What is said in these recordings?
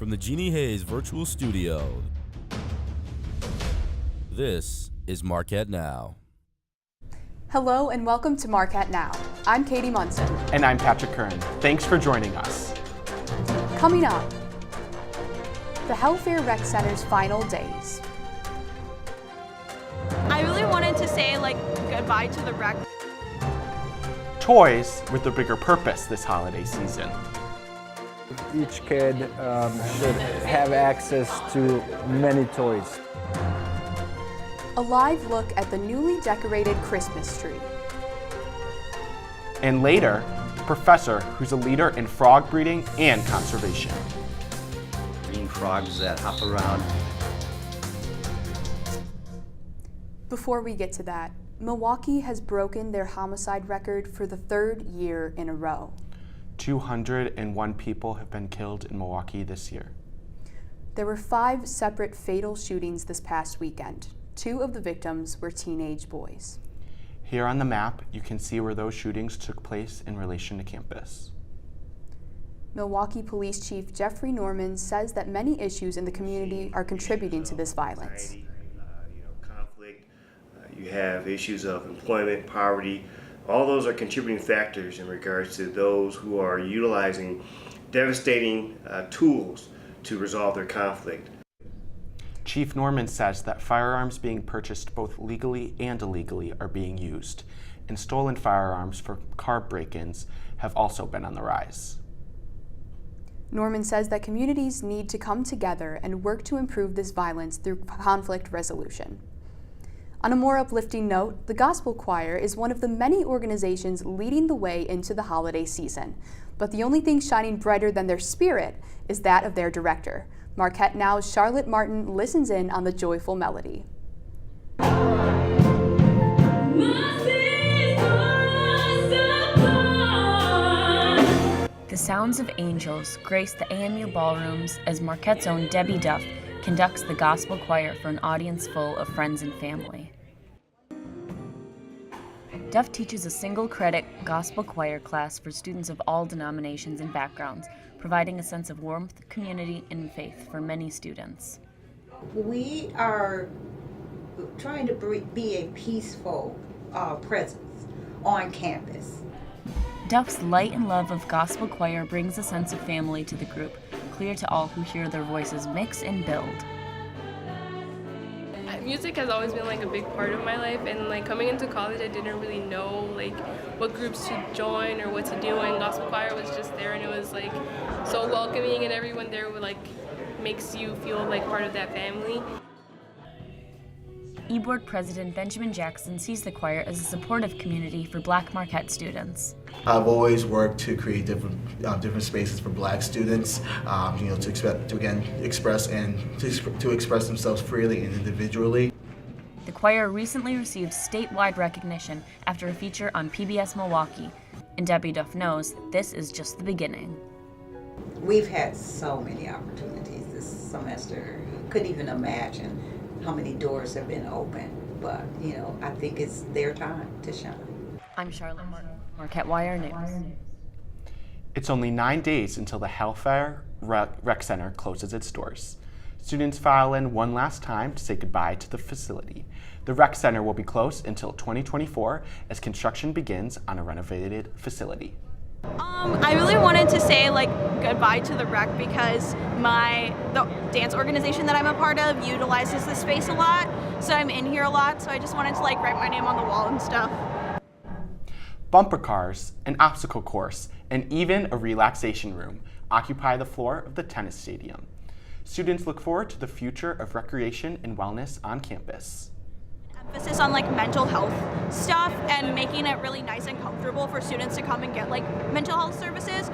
From the Jeannie Hayes Virtual Studio, this is Marquette Now. Hello and welcome to Marquette Now. I'm Katie Munson. And I'm Patrick Curran. Thanks for joining us. Coming up, the Hellfair Rec Center's final days. I really wanted to say goodbye to the rec. Toys with a bigger purpose this holiday season. Each kid should have access to many toys. A live look at the newly decorated Christmas tree. And later, the professor who's a leader in frog breeding and conservation. Green frogs that hop around. Before we get to that, Milwaukee has broken their homicide record for the third year in a row. 201 people have been killed in Milwaukee this year. There were 5 separate fatal shootings this past weekend. 2 of the victims were teenage boys. Here on the map, you can see where those shootings took place in relation to campus. Milwaukee Police Chief Jeffrey Norman says that many issues in the community are contributing to this violence. Conflict, you have issues of employment, poverty. All those are contributing factors in regards to those who are utilizing devastating tools to resolve their conflict. Chief Norman says that firearms being purchased both legally and illegally are being used, and stolen firearms for car break-ins have also been on the rise. Norman says that communities need to come together and work to improve this violence through conflict resolution. On a more uplifting note, the Gospel Choir is one of the many organizations leading the way into the holiday season. But the only thing shining brighter than their spirit is that of their director. Marquette Now's Charlotte Martin listens in on the joyful melody. The sounds of angels grace the AMU ballrooms as Marquette's own Debbie Duff conducts the gospel choir for an audience full of friends and family. Duff teaches a single-credit gospel choir class for students of all denominations and backgrounds, providing a sense of warmth, community, and faith for many students. We are trying to be a peaceful presence on campus. Duff's light and love of gospel choir brings a sense of family to the group, clear to all who hear their voices mix and build. Music has always been a big part of my life, and coming into college I didn't really know what groups to join or what to do, and gospel choir was just there, and it was so welcoming, and everyone there would makes you feel part of that family. E-Board President Benjamin Jackson sees the choir as a supportive community for Black Marquette students. I've always worked to create different spaces for Black students, to express themselves freely and individually. The choir recently received statewide recognition after a feature on PBS Milwaukee, and Debbie Duff knows this is just the beginning. We've had so many opportunities this semester. Couldn't even imagine how many doors have been opened, but I think it's their time to shine. I'm Charlotte Martin, Marquette Wire News. It's only 9 days until the Hellfair Rec Center closes its doors. Students file in one last time to say goodbye to the facility. The Rec Center will be closed until 2024 as construction begins on a renovated facility. I really wanted to say goodbye to the rec because the dance organization that I'm a part of utilizes this space a lot, so I'm in here a lot, so I just wanted to write my name on the wall and stuff. Bumper cars, an obstacle course, and even a relaxation room occupy the floor of the tennis stadium. Students look forward to the future of recreation and wellness on campus. Emphasis on mental health stuff and making it really nice and comfortable for students to come and get mental health services.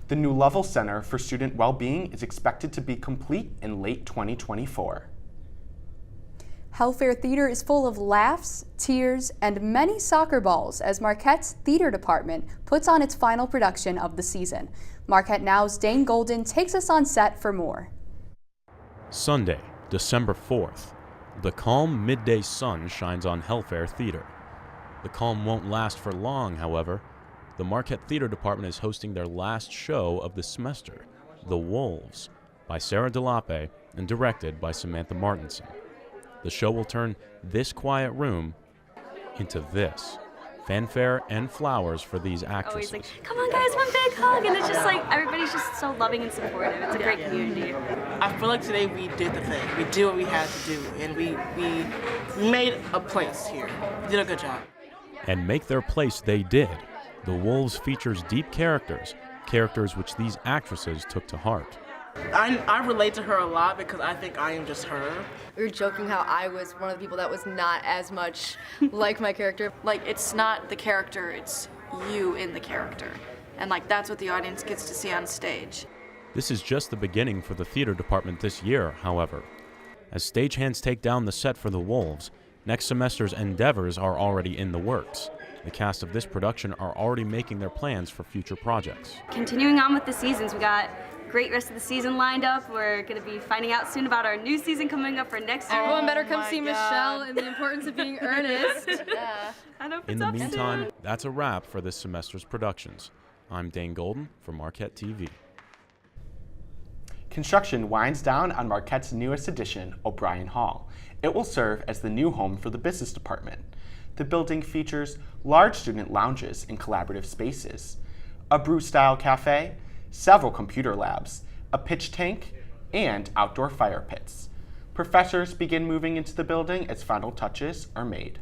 The new Level Center for Student Wellbeing is expected to be complete in late 2024. Hellfair Theater is full of laughs, tears, and many soccer balls as Marquette's theater department puts on its final production of the season. Marquette Now's Dane Golden takes us on set for more. Sunday, December 4th. The calm midday sun shines on Hellfair Theater. The calm won't last for long, however. The Marquette Theater Department is hosting their last show of the semester, The Wolves, by Sarah DeLappe and directed by Samantha Martinson. The show will turn this quiet room into this. Fanfare and flowers for these actresses. Always like, come on guys, one big hug, and it's just like, everybody's just so loving and supportive. It's a great community. I feel like today we did the thing. We did what we had to do, and we made a place here. We did a good job. And make their place they did. The Wolves features deep characters which these actresses took to heart. I relate to her a lot because I think I am just her. We were joking how I was one of the people that was not as much like my character. Like, it's not the character, it's you in the character. And like, that's what the audience gets to see on stage. This is just the beginning for the theater department this year, however. As stagehands take down the set for the Wolves, next semester's endeavors are already in the works. The cast of this production are already making their plans for future projects. Continuing on with the seasons, we got great rest of the season lined up. We're going to be finding out soon about our new season coming up for next year. Everyone better come see Michelle and the importance of being earnest. Yeah. I hope In it's the up meantime, soon. that's a wrap for this semester's productions. I'm Dane Golden for Marquette TV. Construction winds down on Marquette's newest addition, O'Brien Hall. It will serve as the new home for the business department. The building features large student lounges and collaborative spaces, a brew-style cafe, several computer labs, a pitch tank, and outdoor fire pits. Professors begin moving into the building as final touches are made.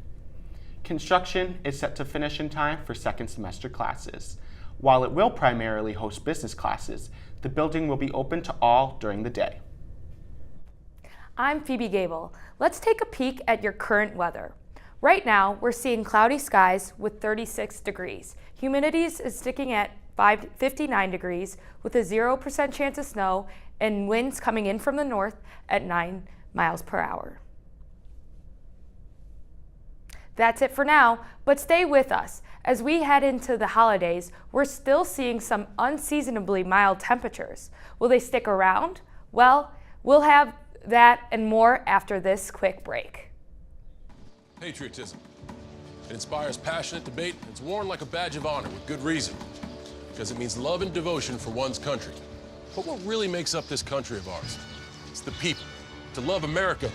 Construction is set to finish in time for second semester classes. While it will primarily host business classes, the building will be open to all during the day. I'm Phoebe Gable. Let's take a peek at your current weather. Right now, we're seeing cloudy skies with 36 degrees. Humidity is sticking at 59 degrees with a 0% chance of snow and winds coming in from the north at 9 miles per hour. That's it for now, but stay with us. As we head into the holidays, we're still seeing some unseasonably mild temperatures. Will they stick around? Well, we'll have that and more after this quick break. Patriotism. It inspires passionate debate, and it's worn like a badge of honor with good reason, because it means love and devotion for one's country. But what really makes up this country of ours? It's the people. To love America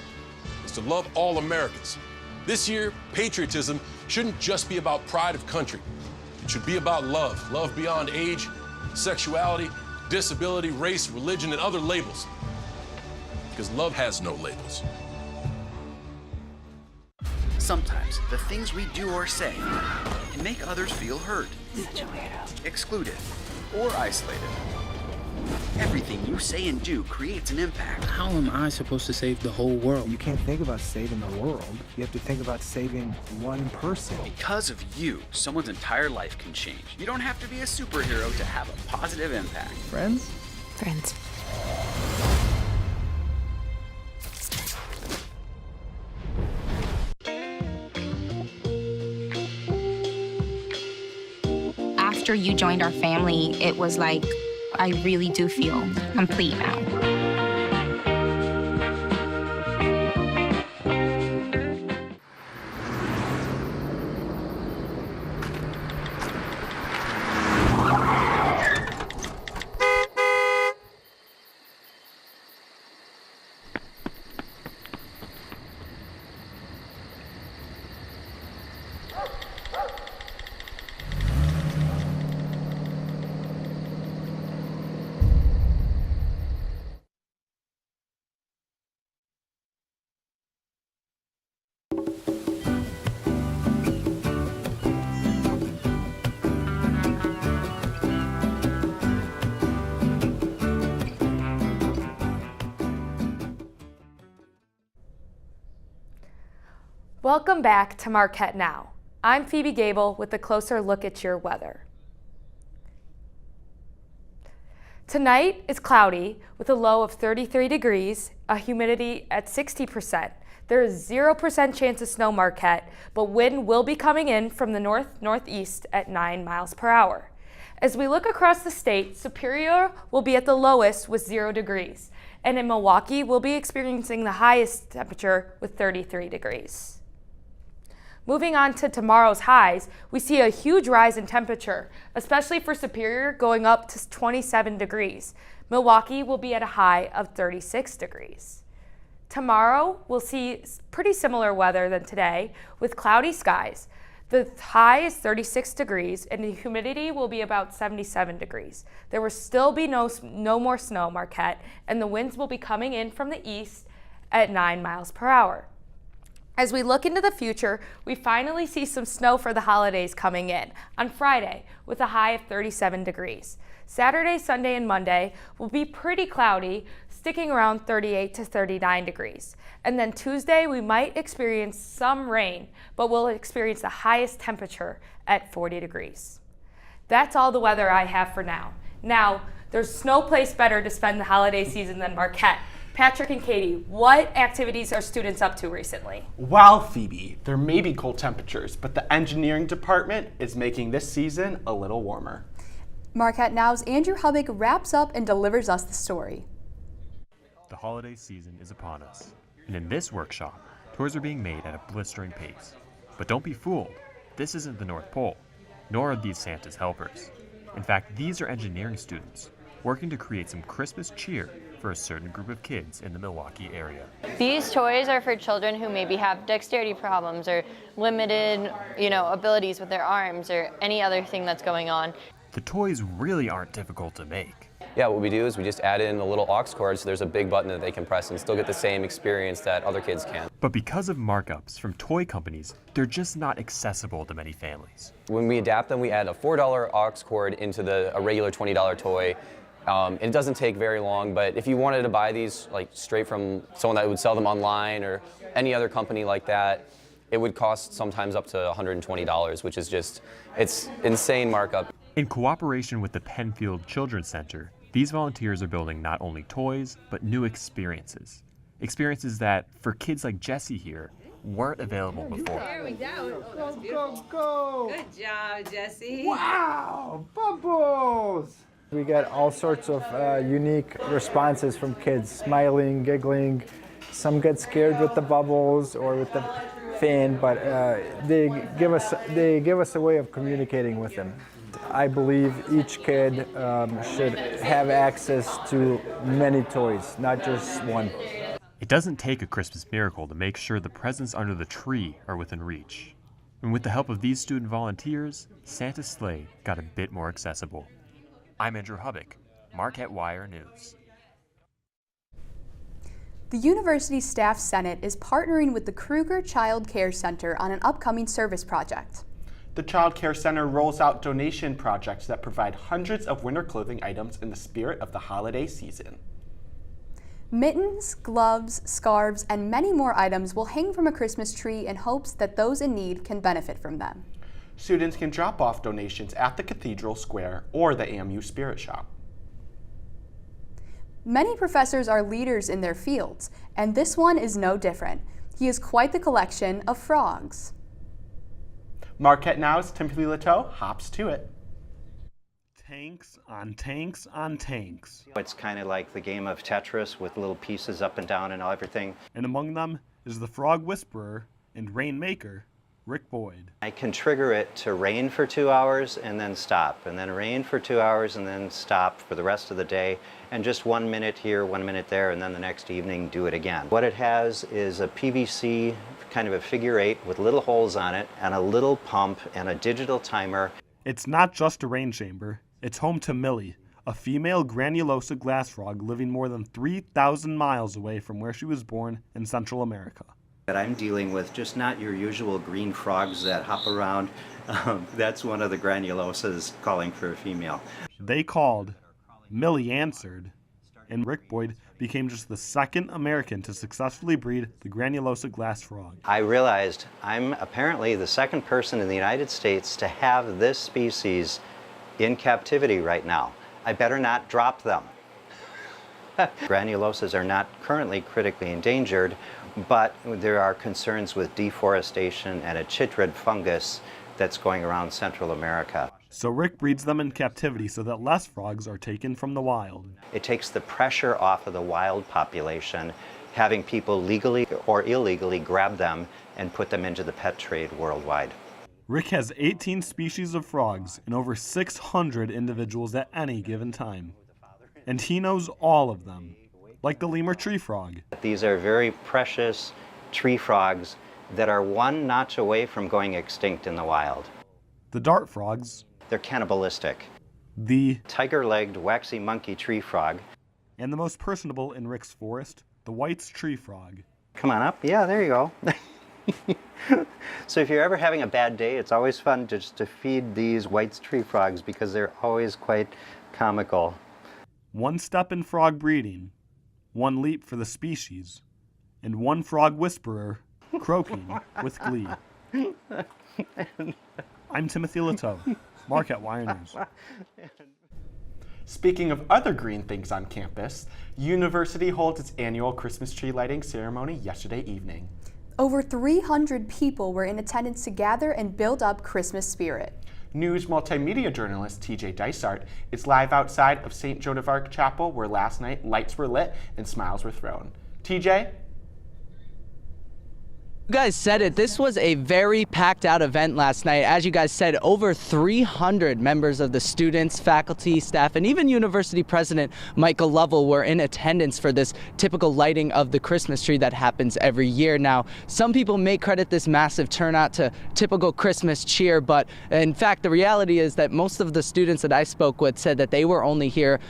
is to love all Americans. This year, patriotism shouldn't just be about pride of country. It should be about love. Love beyond age, sexuality, disability, race, religion, and other labels. Because love has no labels. Sometimes the things we do or say can make others feel hurt, excluded, or isolated. Everything you say and do creates an impact. How am I supposed to save the whole world? You can't think about saving the world. You have to think about saving one person. Because of you, someone's entire life can change. You don't have to be a superhero to have a positive impact. Friends? Friends. After you joined our family, it was like, I really do feel complete now. Welcome back to Marquette Now. I'm Phoebe Gable with a closer look at your weather. Tonight is cloudy with a low of 33 degrees, a humidity at 60%. There is 0% chance of snow, Marquette, but wind will be coming in from the north-northeast at 9 miles per hour. As we look across the state, Superior will be at the lowest with 0 degrees, and in Milwaukee, we'll be experiencing the highest temperature with 33 degrees. Moving on to tomorrow's highs, we see a huge rise in temperature, especially for Superior going up to 27 degrees. Milwaukee will be at a high of 36 degrees. Tomorrow, we'll see pretty similar weather than today with cloudy skies. The high is 36 degrees and the humidity will be about 77 degrees. There will still be no more snow, Marquette, and the winds will be coming in from the east at 9 miles per hour. As we look into the future, we finally see some snow for the holidays coming in on Friday with a high of 37 degrees. Saturday, Sunday, and Monday will be pretty cloudy, sticking around 38 to 39 degrees. And then Tuesday, we might experience some rain, but we'll experience the highest temperature at 40 degrees. That's all the weather I have for now. Now, there's no place better to spend the holiday season than Marquette. Patrick and Katie, what activities are students up to recently? Well, Phoebe, there may be cold temperatures, but the engineering department is making this season a little warmer. Marquette Now's Andrew Hubbock wraps up and delivers us the story. The holiday season is upon us, and in this workshop, toys are being made at a blistering pace. But don't be fooled, this isn't the North Pole, nor are these Santa's helpers. In fact, these are engineering students working to create some Christmas cheer for a certain group of kids in the Milwaukee area. These toys are for children who maybe have dexterity problems or limited, abilities with their arms or any other thing that's going on. The toys really aren't difficult to make. Yeah, what we do is we just add in a little aux cord so there's a big button that they can press and still get the same experience that other kids can. But because of markups from toy companies, they're just not accessible to many families. When we adapt them, we add a $4 aux cord into a regular $20 toy. It doesn't take very long, but if you wanted to buy these straight from someone that would sell them online or any other company like that, it would cost sometimes up to $120, which is it's insane markup. In cooperation with the Penfield Children's Center, these volunteers are building not only toys, but new experiences. Experiences that, for kids like Jesse here, weren't available before. There we go. Go. Good job, Jesse. Wow, bubbles! We get all sorts of unique responses from kids, smiling, giggling. Some get scared with the bubbles or with the fan, but they give us a way of communicating with them. I believe each kid should have access to many toys, not just one. It doesn't take a Christmas miracle to make sure the presents under the tree are within reach. And with the help of these student volunteers, Santa's sleigh got a bit more accessible. I'm Andrew Hubbock, Marquette Wire News. The University Staff Senate is partnering with the Kruger Child Care Center on an upcoming service project. The Child Care Center rolls out donation projects that provide hundreds of winter clothing items in the spirit of the holiday season. Mittens, gloves, scarves, and many more items will hang from a Christmas tree in hopes that those in need can benefit from them. Students can drop off donations at the Cathedral Square or the AMU Spirit Shop. Many professors are leaders in their fields, and this one is no different. He has quite the collection of frogs. Marquette Now's Timothy Leteau hops to it. Tanks on tanks on tanks. It's kind of like the game of Tetris with little pieces up and down and everything. And among them is the Frog Whisperer and Rainmaker, Rick Boyd. I can trigger it to rain for 2 hours and then stop, and then rain for 2 hours and then stop for the rest of the day, and just 1 minute here, 1 minute there, and then the next evening do it again. What it has is a PVC, kind of a figure 8 with little holes on it, and a little pump and a digital timer. It's not just a rain chamber. It's home to Millie, a female granulosa glass frog living more than 3,000 miles away from where she was born in Central America. That I'm dealing with just not your usual green frogs that hop around. That's one of the granulosas calling for a female. They called, Millie answered, and Rick Boyd became just the second American to successfully breed the granulosa glass frog. I realized I'm apparently the second person in the United States to have this species in captivity right now. I better not drop them. Granulosas are not currently critically endangered, but there are concerns with deforestation and a chytrid fungus that's going around Central America. So Rick breeds them in captivity so that less frogs are taken from the wild. It takes the pressure off of the wild population having people legally or illegally grab them and put them into the pet trade worldwide. Rick has 18 species of frogs and over 600 individuals at any given time. And he knows all of them, like the lemur tree frog. These are very precious tree frogs that are one notch away from going extinct in the wild. The dart frogs. They're cannibalistic. The tiger-legged waxy monkey tree frog. And the most personable in Rick's forest, the White's tree frog. Come on up. Yeah, there you go. So if you're ever having a bad day, it's always fun just to feed these White's tree frogs because they're always quite comical. One step in frog breeding, one leap for the species, and one frog whisperer croaking with glee. I'm Timothy Leteau, Marquette Wire News. Speaking of other green things on campus, University holds its annual Christmas tree lighting ceremony yesterday evening. Over 300 people were in attendance to gather and build up Christmas spirit. News multimedia journalist TJ Dysart is live outside of St. Joan of Arc Chapel, where last night lights were lit and smiles were thrown. TJ? You guys said it. This was a very packed out event last night. As you guys said, over 300 members of the students, faculty, staff, and even University President Michael Lovell were in attendance for this typical lighting of the Christmas tree that happens every year. Now, some people may credit this massive turnout to typical Christmas cheer, but in fact, the reality is that most of the students that I spoke with said that they were only here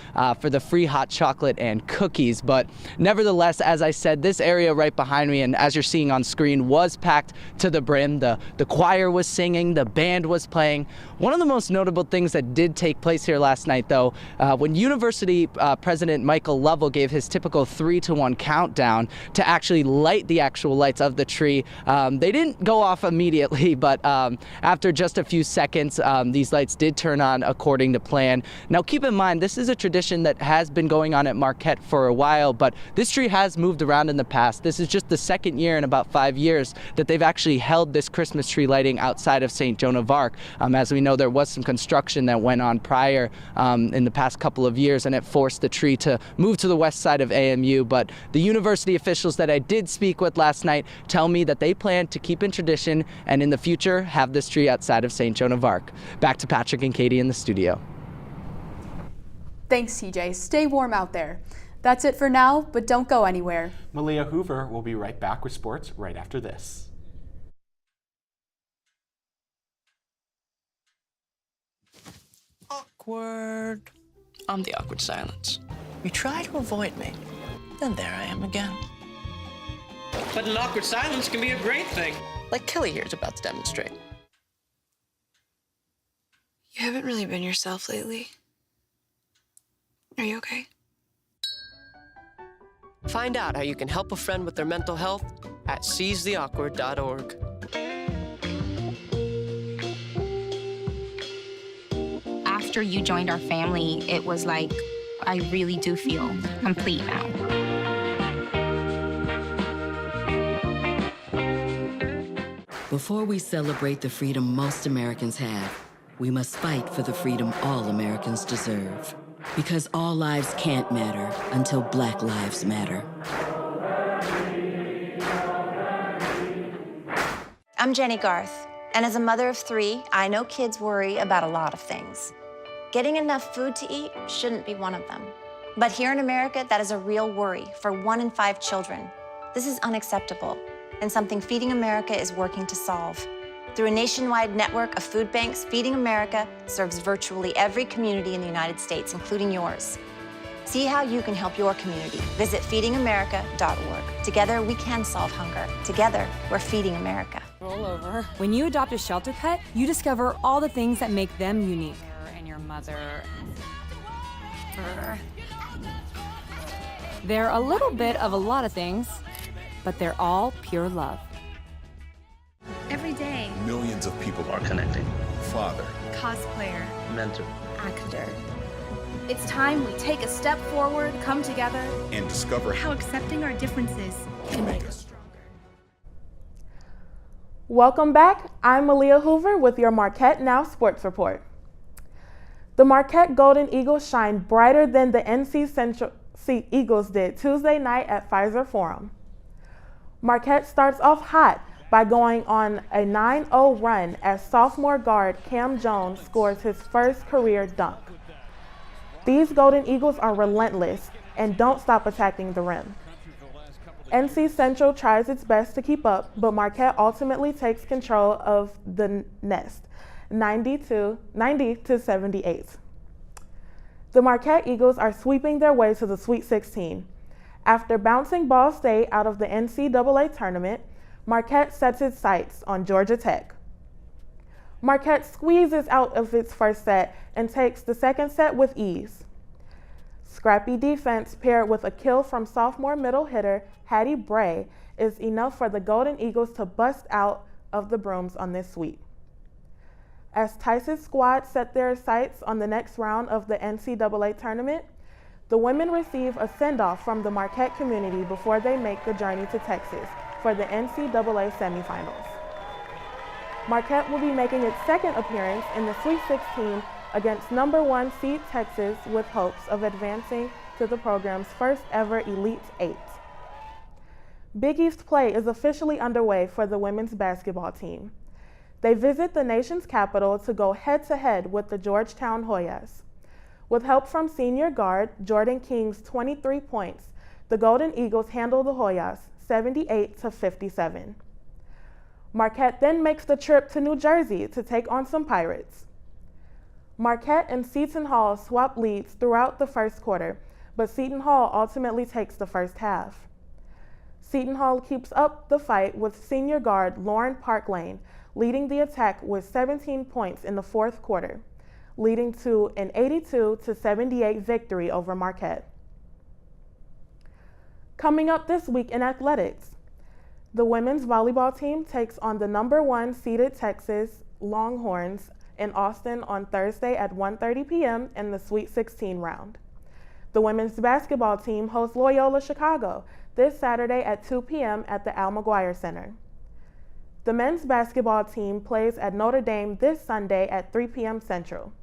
for the free hot chocolate and cookies. But nevertheless, as I said, this area right behind me, and as you're seeing on screen, was packed to the brim. The choir was singing, the band was playing. One of the most notable things that did take place here last night, though, when University President Michael Lovell gave his typical 3-to-1 countdown to actually light the actual lights of the tree, they didn't go off immediately, but after just a few seconds, these lights did turn on according to plan. Now, keep in mind, this is a tradition that has been going on at Marquette for a while, but this tree has moved around in the past. This is just the second year in about 5 years that they've actually held this Christmas tree lighting outside of St. Joan of Arc. As we know, there was some construction that went on prior in the past couple of years, and it forced the tree to move to the west side of AMU. But the university officials that I did speak with last night tell me that they plan to keep in tradition and in the future have this tree outside of St. Joan of Arc. Back to Patrick and Katie in the studio. Thanks, TJ. Stay warm out there. That's it for now, but don't go anywhere. Malia Hoover will be right back with sports right after this. Awkward. I'm the awkward silence. You try to avoid me, then there I am again. But an awkward silence can be a great thing. Like Kelly here is about to demonstrate. You haven't really been yourself lately. Are you okay? Find out how you can help a friend with their mental health at seizetheawkward.org. After you joined our family, it was like, I really do feel complete now. Before we celebrate the freedom most Americans have, we must fight for the freedom all Americans deserve. Because all lives can't matter until Black lives matter. I'm Jenny Garth, and as a mother of 3, I know kids worry about a lot of things. Getting enough food to eat shouldn't be one of them. But here in America, that is a real worry for 1 in 5 children. This is unacceptable, and something Feeding America is working to solve. Through a nationwide network of food banks, Feeding America serves virtually every community in the United States, including yours. See how you can help your community. Visit feedingamerica.org. Together, we can solve hunger. Together, we're Feeding America. Roll over. When you adopt a shelter pet, you discover all the things that make them unique. And your mother. They're a little bit of a lot of things, but they're all pure love. Every day, millions of people are connecting. Father, cosplayer, mentor, actor. It's time we take a step forward, come together, and discover how accepting our differences can make us stronger. Welcome back. I'm Malia Hoover with your Marquette Now Sports Report. The Marquette Golden Eagles shined brighter than the NC Central Eagles did Tuesday night at Pfizer Forum. Marquette starts off hot by going on a 9-0 run as sophomore guard Cam Jones scores his first career dunk. These Golden Eagles are relentless and don't stop attacking the rim. NC Central tries its best to keep up, but Marquette ultimately takes control of the nest, 90 to 78. The Marquette Eagles are sweeping their way to the Sweet 16. After bouncing Ball State out of the NCAA tournament, Marquette sets its sights on Georgia Tech. Marquette squeezes out of its first set and takes the second set with ease. Scrappy defense paired with a kill from sophomore middle hitter Hattie Bray is enough for the Golden Eagles to bust out of the brooms on this sweep. As Tice's squad set their sights on the next round of the NCAA tournament, the women receive a send-off from the Marquette community before they make the journey to Texas for the NCAA semifinals. Marquette will be making its second appearance in the Sweet 16 against number 1 seed Texas with hopes of advancing to the program's first ever Elite Eight. Big East play is officially underway for the women's basketball team. They visit the nation's capital to go head-to-head with the Georgetown Hoyas. With help from senior guard Jordan King's 23 points, the Golden Eagles handle the Hoyas 78-57. Marquette then makes the trip to New Jersey to take on some Pirates. Marquette and Seton Hall swap leads throughout the first quarter, but Seton Hall ultimately takes the first half. Seton Hall keeps up the fight with senior guard Lauren Parklane, leading the attack with 17 points in the fourth quarter, leading to an 82-78 victory over Marquette. Coming up this week in athletics, the women's volleyball team takes on the number 1 seeded Texas Longhorns in Austin on Thursday at 1:30 p.m. in the Sweet 16 round. The women's basketball team hosts Loyola Chicago this Saturday at 2 p.m. at the Al McGuire Center. The men's basketball team plays at Notre Dame this Sunday at 3 p.m. Central.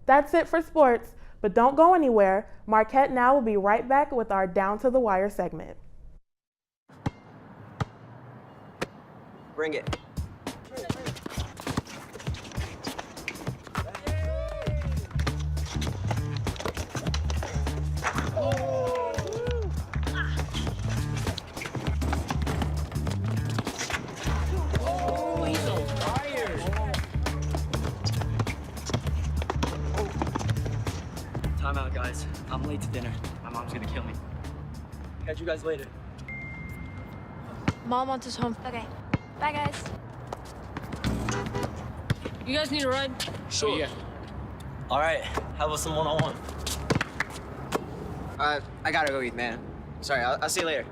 That's it for sports, but don't go anywhere. Marquette Now will be right back with our Down to the Wire segment. Bring it. Time out, guys. I'm late to dinner. My mom's gonna kill me. Catch you guys later. Mom wants us home. Okay. Bye, guys. You guys need a ride? Sure. Yeah. All right. How about some one-on-one? I gotta go eat, man. Sorry, I'll see you later.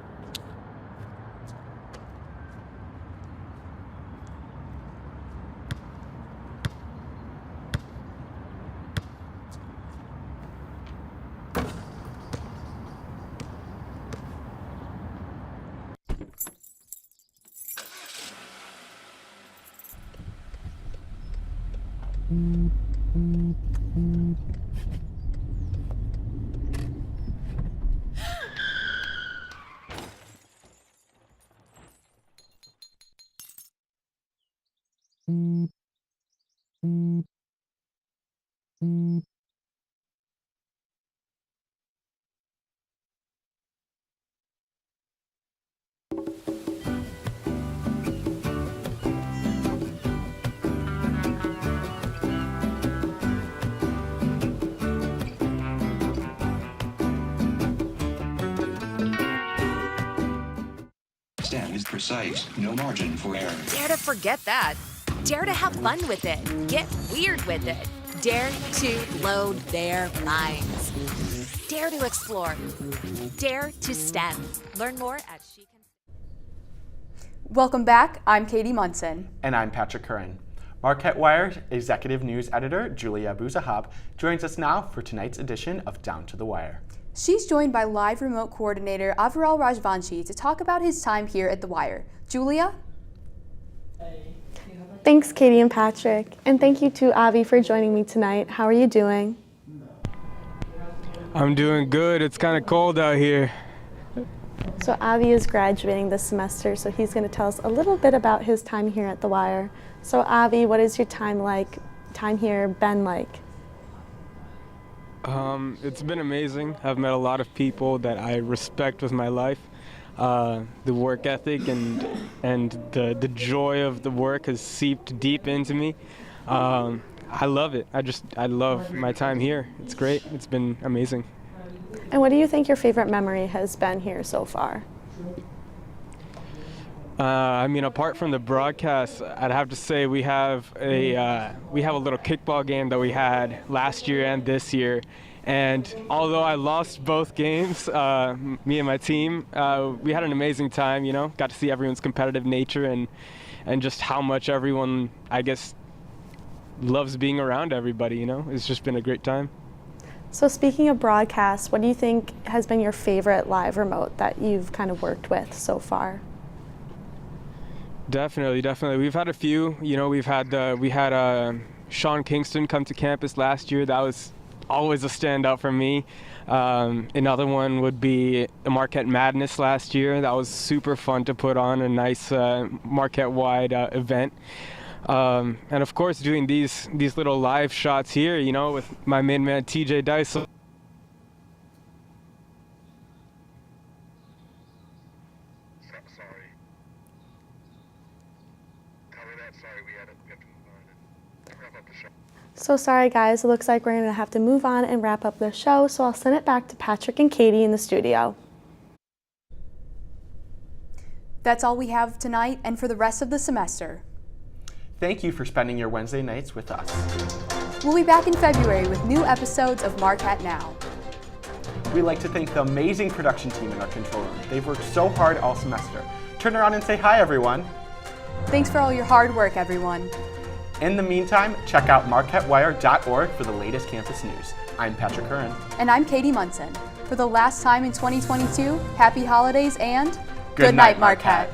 Stem is precise, no margin for error. Dare to forget that. Dare to have fun with it. Get weird with it. Dare to load their minds. Dare to explore. Dare to STEM. Learn more at She Can. Welcome back. I'm Katie Munson. And I'm Patrick Curran. Marquette Wire Executive News Editor Julia Buzahab joins us now for tonight's edition of Down to the Wire. She's joined by live remote coordinator Aviral Rajvanshi to talk about his time here at the Wire. Julia? Thanks, Katie and Patrick. And thank you to Avi for joining me tonight. How are you doing? I'm doing good. It's kind of cold out here. So Avi is graduating this semester, so he's going to tell us a little bit about his time here at The Wire. So Avi, what is your time here been like? It's been amazing. I've met a lot of people that I respect with my life. The work ethic and the joy of the work has seeped deep into me. I love it. I love my time here. It's great. It's been amazing. And what do you think your favorite memory has been here so far? I mean, apart from the broadcast, I'd have to say we have a little kickball game that we had last year and this year. And although I lost both games, me and my team, we had an amazing time. You know, got to see everyone's competitive nature and just how much everyone, I guess, loves being around everybody. You know, it's just been a great time. So speaking of broadcasts, what do you think has been your favorite live remote that you've kind of worked with so far? Definitely. We've had a few. You know, we had Sean Kingston come to campus last year. That was always a standout for me. Another one would be Marquette Madness last year. That was super fun to put on, a nice Marquette-wide event. And of course, doing these little live shots here, you know, with my main man TJ Dice. So sorry guys, it looks like we're going to have to move on and wrap up the show, so I'll send it back to Patrick and Katie in the studio. That's all we have tonight and for the rest of the semester. Thank you for spending your Wednesday nights with us. We'll be back in February with new episodes of Marquette Now. We'd like to thank the amazing production team in our control room. They've worked so hard all semester. Turn around and say hi, everyone. Thanks for all your hard work, everyone. In the meantime, check out marquettewire.org for the latest campus news. I'm Patrick Curran. And I'm Katie Munson. For the last time in 2022, happy holidays and good night, Marquette.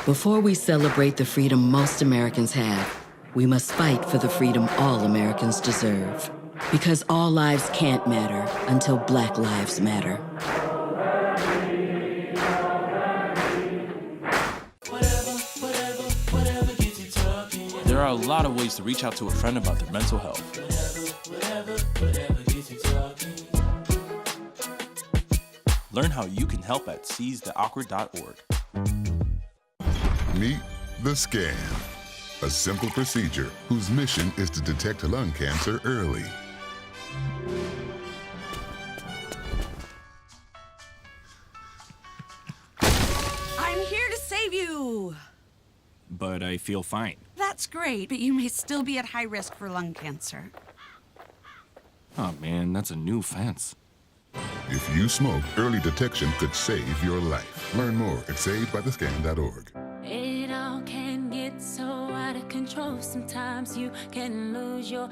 Before we celebrate the freedom most Americans have, we must fight for the freedom all Americans deserve. Because all lives can't matter until Black lives matter. There are a lot of ways to reach out to a friend about their mental health. Learn how you can help at seizetheawkward.org. Meet the Scan, a simple procedure whose mission is to detect lung cancer early. I'm here to save you! But I feel fine. That's great, but you may still be at high risk for lung cancer. Oh man, that's a new fence. If you smoke, early detection could save your life. Learn more at savedbythescan.org. It all can get so out of control. Sometimes you can lose your